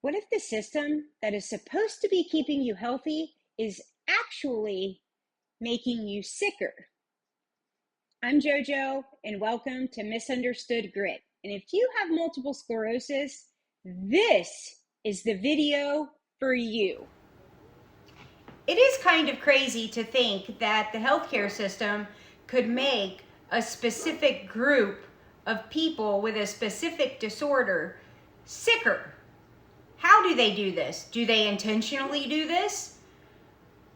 What if the system that is supposed to be keeping you healthy is actually making you sicker? I'm JoJo, and welcome to Misunderstood Grit. And if you have multiple sclerosis, this is the video for you. It is kind of crazy to think that the healthcare system could make a specific group of people with a specific disorder sicker. How do they do this? Do they intentionally do this?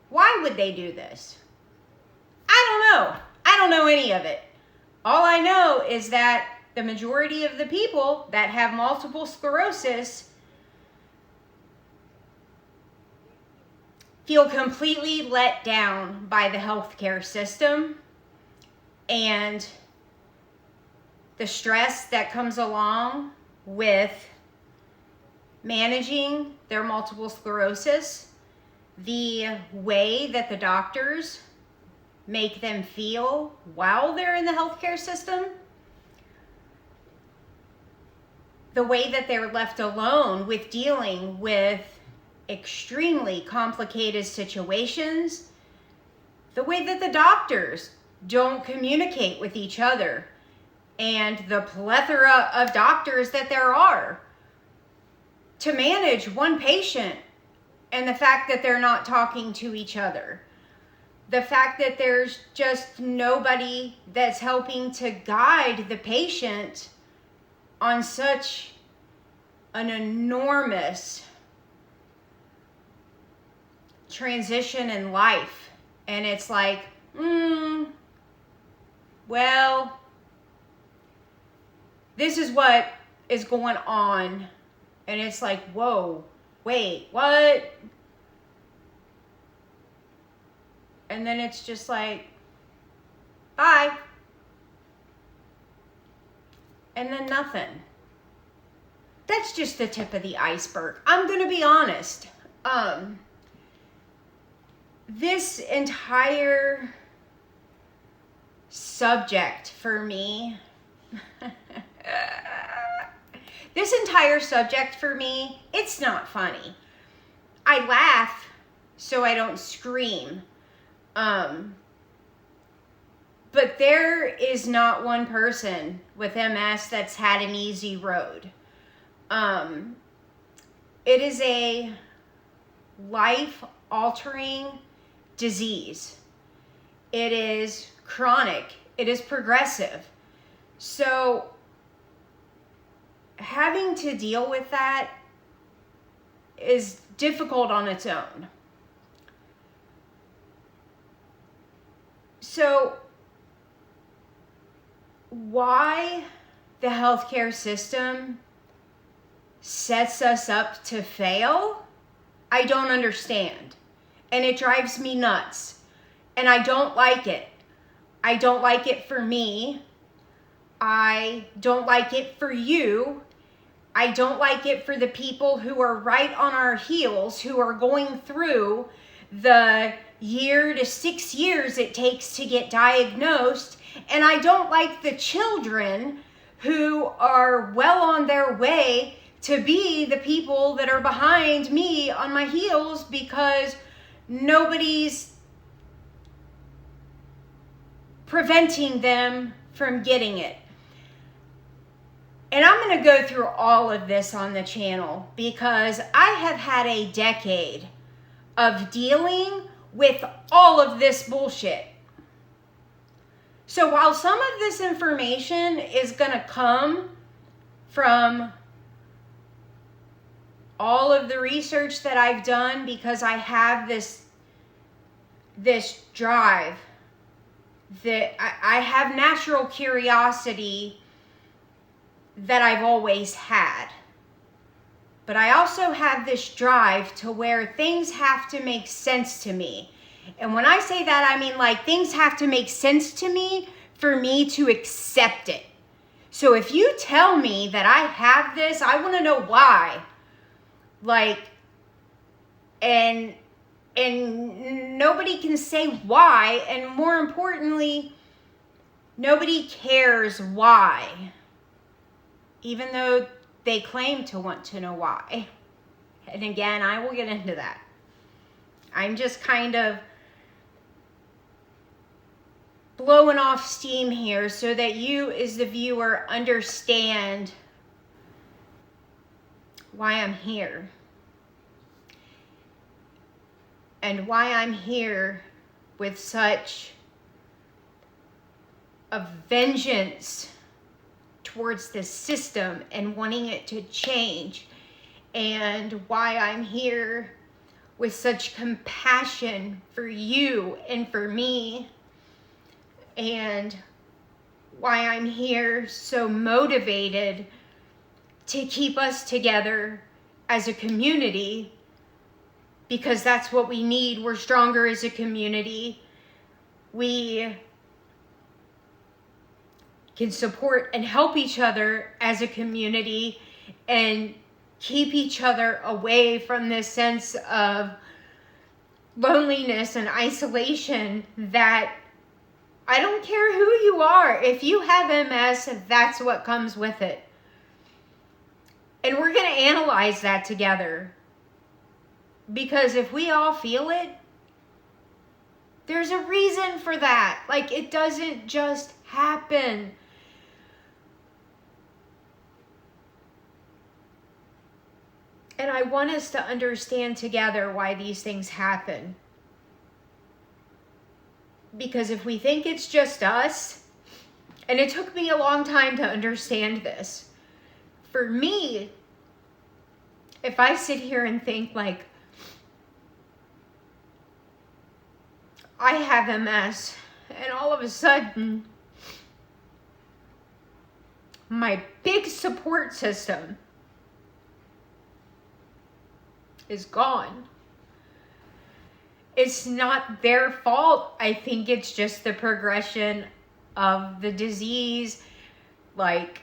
Why would they do this? I don't know. I don't know any of it. All I know is that the majority of the people that have multiple sclerosis feel completely let down by the healthcare system and the stress that comes along with managing their multiple sclerosis, the way that the doctors make them feel while they're in the healthcare system, the way that they're left alone with dealing with extremely complicated situations, the way that the doctors don't communicate with each other, and the plethora of doctors that there are to manage one patient, and the fact that they're not talking to each other. The fact that there's just nobody that's helping to guide the patient on such an enormous transition in life. And it's like, well, this is what is going on. And it's like, whoa, wait, what? And then it's just like, bye. And then nothing. That's just the tip of the iceberg. I'm going to be honest. This entire subject for me, it's not funny. I laugh so I don't scream. But there is not one person with MS that's had an easy road. It is a life-altering disease. It is chronic. It is progressive. So having to deal with that is difficult on its own. So why the healthcare system sets us up to fail, I don't understand. And it drives me nuts. And I don't like it. I don't like it for me. I don't like it for you. I don't like it for the people who are right on our heels, who are going through the year to 6 years it takes to get diagnosed. And I don't like the children who are well on their way to be the people that are behind me on my heels because nobody's preventing them from getting it. And I'm going to go through all of this on the channel because I have had a decade of dealing with all of this bullshit. So while some of this information is going to come from all of the research that I've done because I have this drive that I have natural curiosity that I've always had. But I also have this drive to where things have to make sense to me. And when I say that, I mean like things have to make sense to me for me to accept it. So if you tell me that I have this, I want to know why. Like, and nobody can say why, and more importantly, nobody cares why, even though they claim to want to know why. And again, I will get into that. I'm just kind of blowing off steam here so that you as the viewer understand why I'm here. And why I'm here with such a vengeance towards this system and wanting it to change. And why I'm here with such compassion for you and for me. And why I'm here so motivated to keep us together as a community, because that's what we need. We're stronger as a community. We can support and help each other as a community and keep each other away from this sense of loneliness and isolation that I don't care who you are. If you have MS, that's what comes with it. And we're going to analyze that together. Because if we all feel it, there's a reason for that. Like, it doesn't just happen. And I want us to understand together why these things happen. Because if we think it's just us, and it took me a long time to understand this. For me, if I sit here and think like, I have MS, and all of a sudden, my big support system is gone. It's not their fault. I think it's just the progression of the disease, like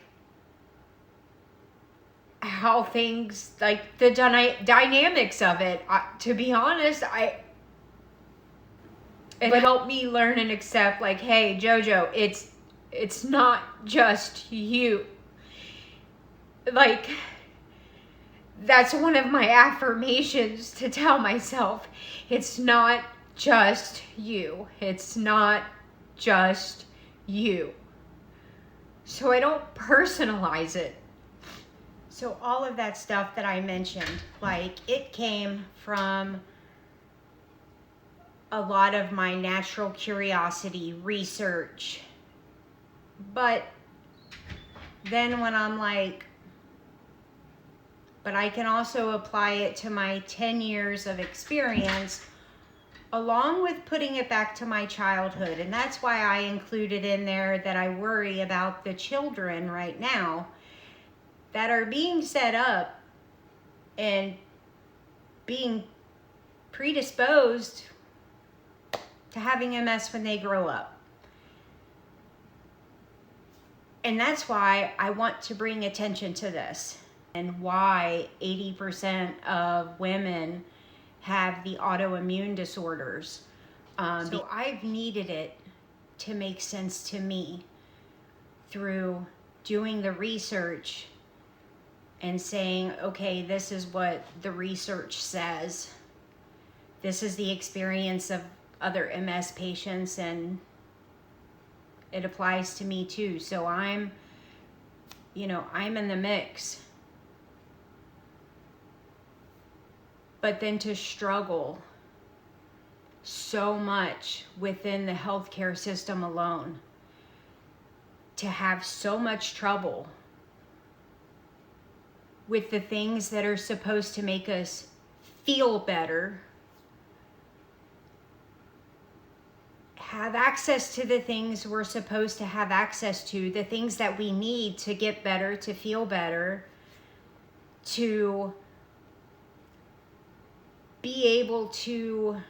how things, like the dynamics of it. To be honest, it helped me learn and accept, like, hey, JoJo, it's not just you. Like, that's one of my affirmations to tell myself. It's not just you. It's not just you. So I don't personalize it. So all of that stuff that I mentioned, like, it came from a lot of my natural curiosity, research. But then when I'm like, but I can also apply it to my 10 years of experience, along with putting it back to my childhood. And that's why I included in there that I worry about the children right now that are being set up and being predisposed to having MS when they grow up. And that's why I want to bring attention to this, and why 80% of women have the autoimmune disorders. So I've needed it to make sense to me through doing the research and saying, okay, this is what the research says. This is the experience of other MS patients, and it applies to me too. So I'm in the mix. But then to struggle so much within the healthcare system alone, to have so much trouble with the things that are supposed to make us feel better, have access to the things we're supposed to have access to, the things that we need to get better, to feel better, to be able to,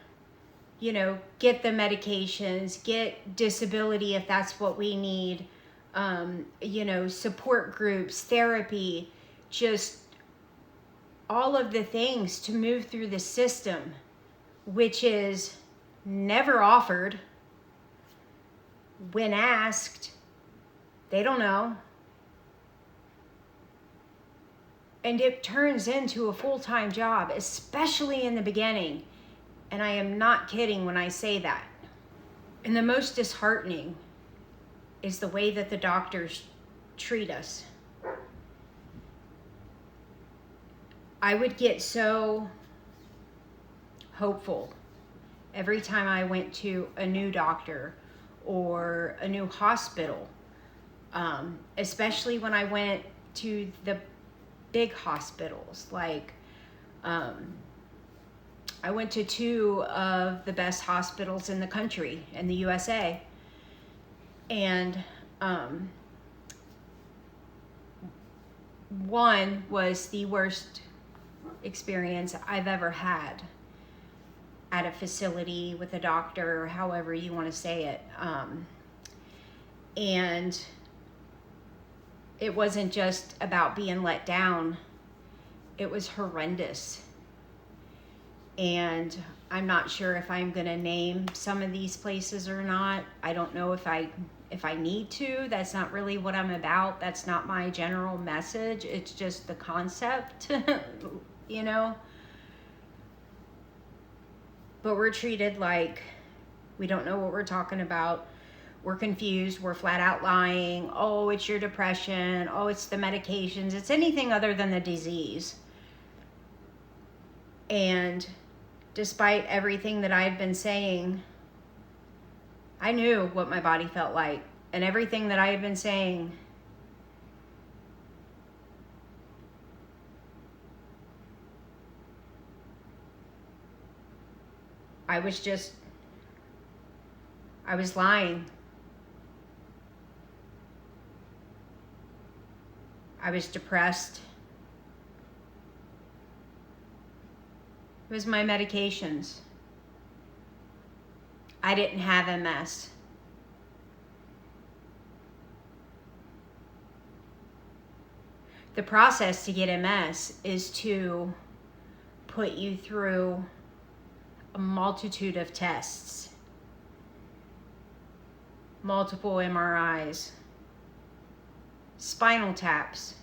get the medications, get disability if that's what we need, support groups, therapy, just all of the things to move through the system, which is never offered. When asked, they don't know. And it turns into a full-time job, especially in the beginning. And I am not kidding when I say that. And the most disheartening is the way that the doctors treat us. I would get so hopeful every time I went to a new doctor or a new hospital, especially when I went to the big hospitals. Like, I went to 2 of the best hospitals in the country, in the USA. And one was the worst experience I've ever had at a facility with a doctor, or however you want to say it. And it wasn't just about being let down. It was horrendous. And I'm not sure if I'm going to name some of these places or not. I don't know if I need to. That's not really what I'm about. That's not my general message. It's just the concept, you know. But we're treated like we don't know what we're talking about. We're confused. We're flat out lying. Oh, it's your depression. Oh, it's the medications. It's anything other than the disease. And despite everything that I've been saying, I knew what my body felt like. And everything that I had been saying, I was lying. I was depressed. It was my medications. I didn't have MS. The process to get MS is to put you through a multitude of tests, multiple MRIs, spinal taps,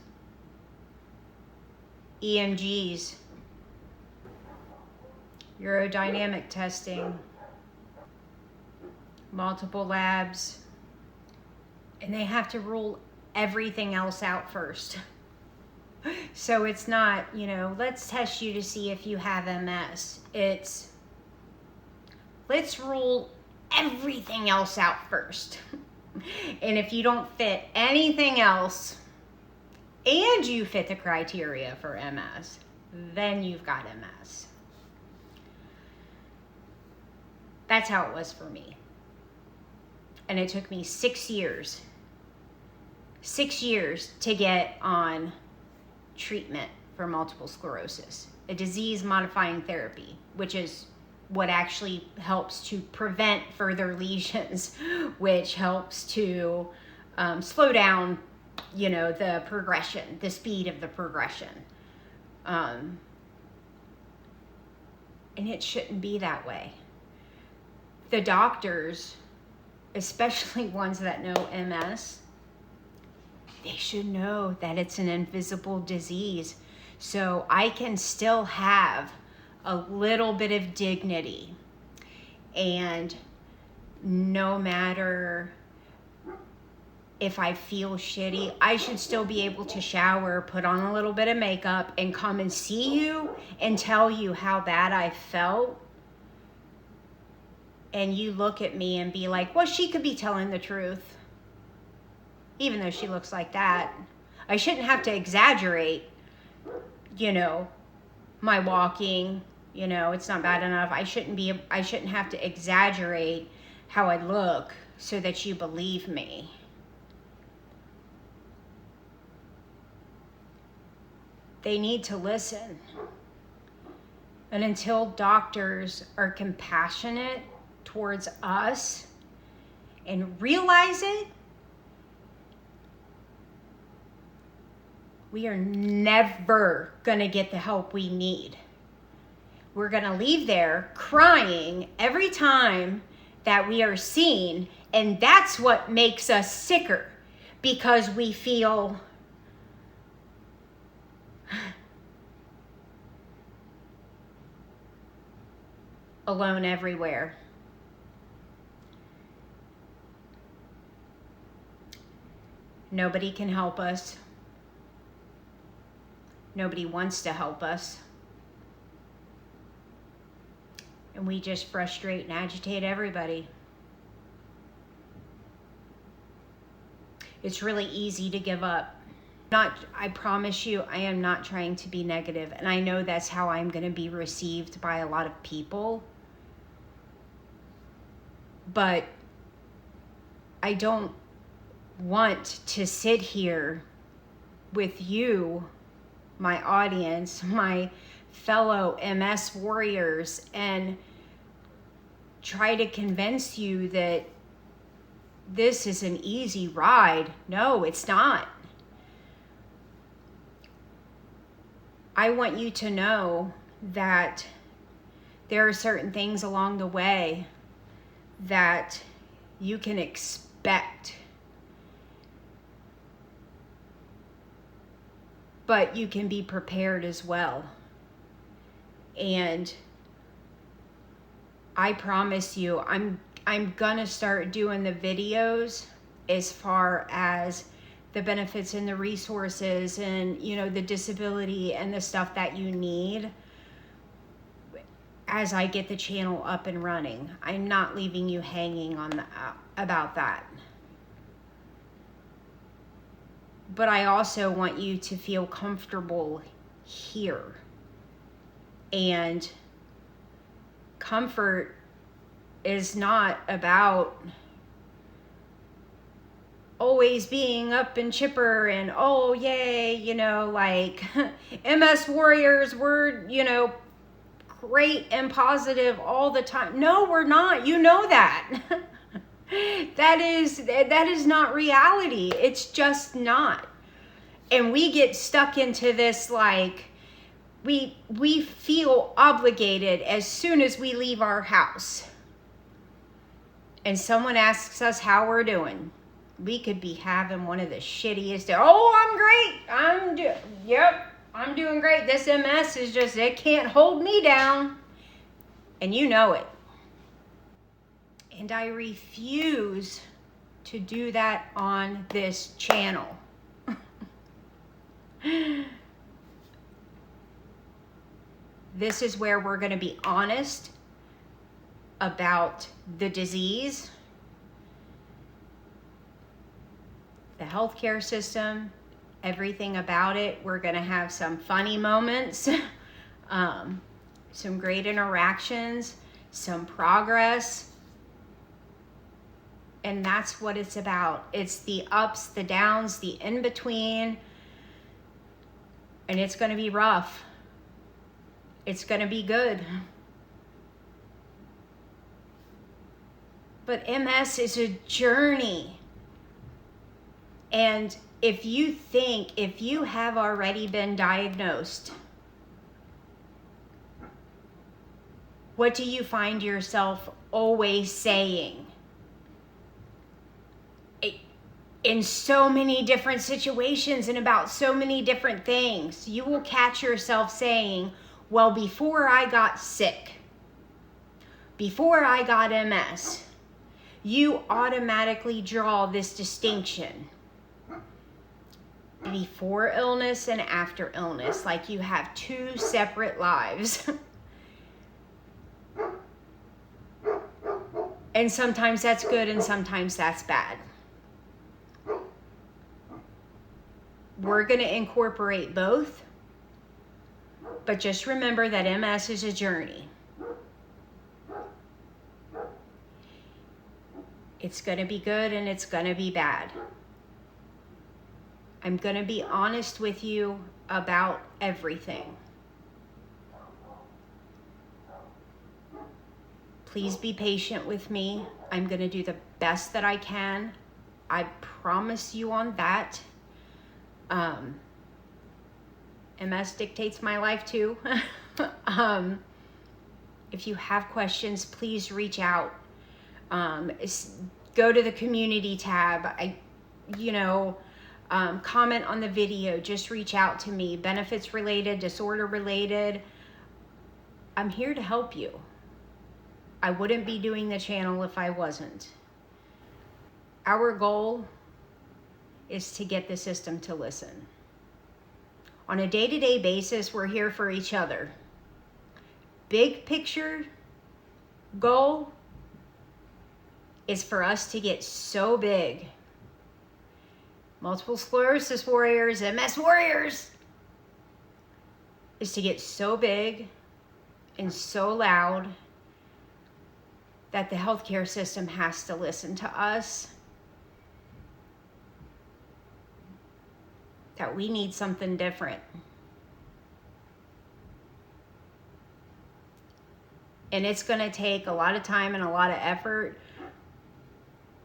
EMGs, urodynamic testing, multiple labs, and they have to rule everything else out first. So it's not, let's test you to see if you have MS. It's, let's rule everything else out first. And if you don't fit anything else, and you fit the criteria for MS, then you've got MS. That's how it was for me. And it took me 6 years. 6 years to get on treatment for multiple sclerosis, a disease-modifying therapy, which is what actually helps to prevent further lesions, which helps to slow down, the progression, the speed of the progression. And it shouldn't be that way. The doctors, especially ones that know MS, they should know that it's an invisible disease. So I can still have a little bit of dignity. And no matter if I feel shitty, I should still be able to shower, put on a little bit of makeup, and come and see you and tell you how bad I felt. And you look at me and be like, well, she could be telling the truth, even though she looks like that. I shouldn't have to exaggerate, my walking, it's not bad enough. I shouldn't have to exaggerate how I look so that you believe me. They need to listen. And until doctors are compassionate towards us and realize it, we are never gonna get the help we need. We're gonna leave there crying every time that we are seen, and that's what makes us sicker, because we feel Alone everywhere. Nobody can help us. Nobody wants to help us. And we just frustrate and agitate everybody. It's really easy to give up. I promise you, I am not trying to be negative, and I know that's how I'm going to be received by a lot of people. But I don't want to sit here with you, my audience, my fellow MS warriors, and try to convince you that this is an easy ride. No, it's not. I want you to know that there are certain things along the way that you can expect, but you can be prepared as well. And I promise you, I'm gonna start doing the videos as far as the benefits and the resources and, you know, the disability and the stuff that you need as I get the channel up and running. I'm not leaving you hanging on about that. But I also want you to feel comfortable here. And comfort is not about always being up and chipper and, oh, yay, you know, like MS warriors, we're, you know, great and positive all the time. No, we're not. You know that. That is not reality. It's just not. And we get stuck into this, like, we feel obligated as soon as we leave our house and someone asks us how we're doing. We could be having one of the shittiest days. Oh, I'm great. I'm doing great. This MS is just, it can't hold me down. And you know it. And I refuse to do that on this channel. This is where we're going to be honest about the disease, the healthcare system, everything about it. We're going to have some funny moments, some great interactions, some progress. And that's what it's about. It's the ups, the downs, the in-between. And it's going to be rough. It's going to be good. But MS is a journey. And if you have already been diagnosed, what do you find yourself always saying? In so many different situations and about so many different things, you will catch yourself saying, well, before I got sick, before I got MS, you automatically draw this distinction before illness and after illness, like you have two separate lives. And sometimes that's good and sometimes that's bad. We're going to incorporate both, but just remember that MS is a journey. It's going to be good and it's going to be bad. I'm going to be honest with you about everything. Please be patient with me. I'm going to do the best that I can. I promise you on that. MS dictates my life too. If you have questions, please reach out. Go to the community tab. comment on the video, just reach out to me. Benefits related, disorder related. I'm here to help you. I wouldn't be doing the channel if I wasn't. Our goal is to get the system to listen. On a day-to-day basis, we're here for each other. Big picture goal is for us to get so big. Multiple sclerosis warriors, MS warriors, is to get so big and so loud that the healthcare system has to listen to us. That we need something different. And it's going to take a lot of time and a lot of effort,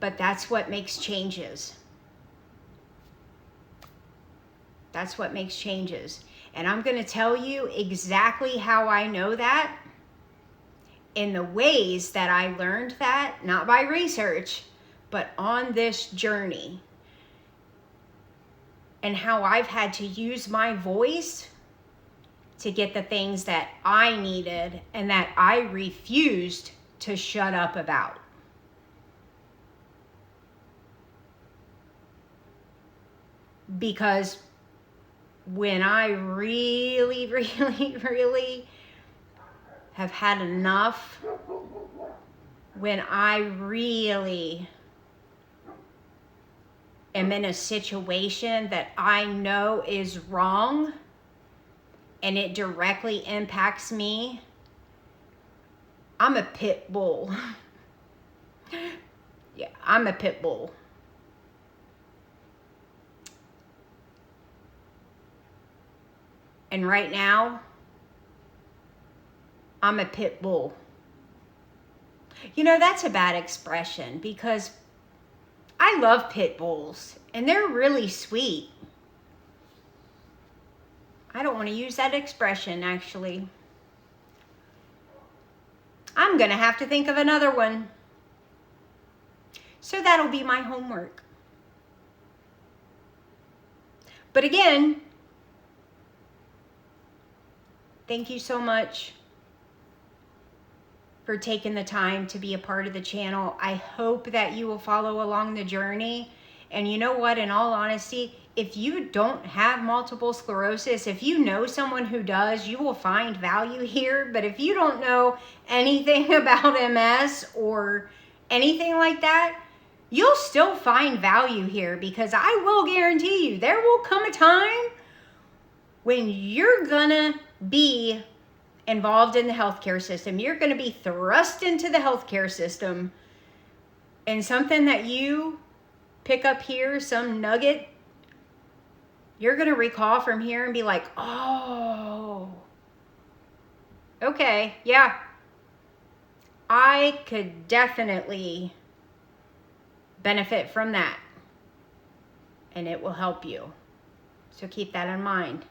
but that's what makes changes. That's what makes changes. And I'm going to tell you exactly how I know that in the ways that I learned that, not by research, but on this journey. And how I've had to use my voice to get the things that I needed and that I refused to shut up about. Because when I really have had enough, when I really am in a situation that I know is wrong and it directly impacts me, I'm a pit bull. Yeah, I'm a pit bull. And right now, I'm a pit bull. You know, that's a bad expression because I love pit bulls and they're really sweet. I don't want to use that expression, actually. I'm going to have to think of another one. So that'll be my homework. But again, thank you so much for taking the time to be a part of the channel. I hope that you will follow along the journey. And you know what, in all honesty, if you don't have multiple sclerosis, if you know someone who does, you will find value here. But if you don't know anything about MS or anything like that, you'll still find value here, because I will guarantee you there will come a time when you're gonna be involved in the healthcare system. You're gonna be thrust into the healthcare system, and something that you pick up here, some nugget, you're gonna recall from here and be like, oh, okay, yeah, I could definitely benefit from that, and it will help you. So keep that in mind.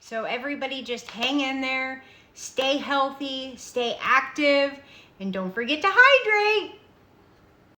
So everybody just hang in there, stay healthy, stay active, and don't forget to hydrate.